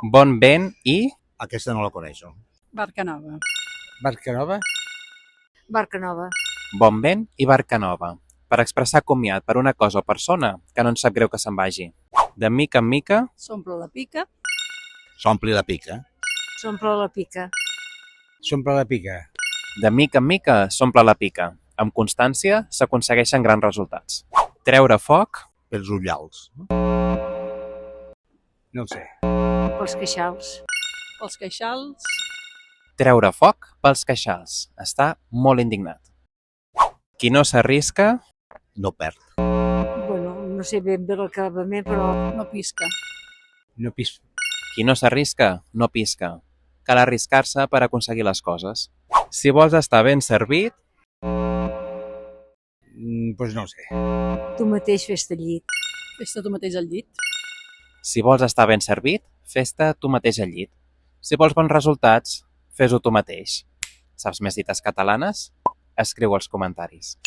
Bon vent i... Aquesta no la coneixo. Barca nova. Barca nova? Barca nova. Bon vent i barca nova. Per expressar comiat per una cosa o persona que no ens sap greu que se'n vagi. De mica en mica, S'omple la pica. S'ompli la pica. S'omple la pica. S'omple la pica. de mica en mica s'omple la pica. Amb constància s'aconsegueixen grans resultats. Treure foc, Pels ullals. No ho sé. Pels queixals. Els queixals. treure foc pels queixals. Està molt indignat. Qui no s'arrisca, No perd. Bueno, no sé ben bé l'acabament, però No pisca. No pis... qui no s'arrisca, no pisca. Cal arriscar-se per aconseguir les coses. Si vols estar ben servit, Doncs no ho sé. tu mateix fes-te llit. Fes-te tu mateix al llit. si vols estar ben servit, fes-te tu mateix al llit. Si vols bons resultats, fes-ho tu mateix. Saps més dites catalanes? Escriu als comentaris.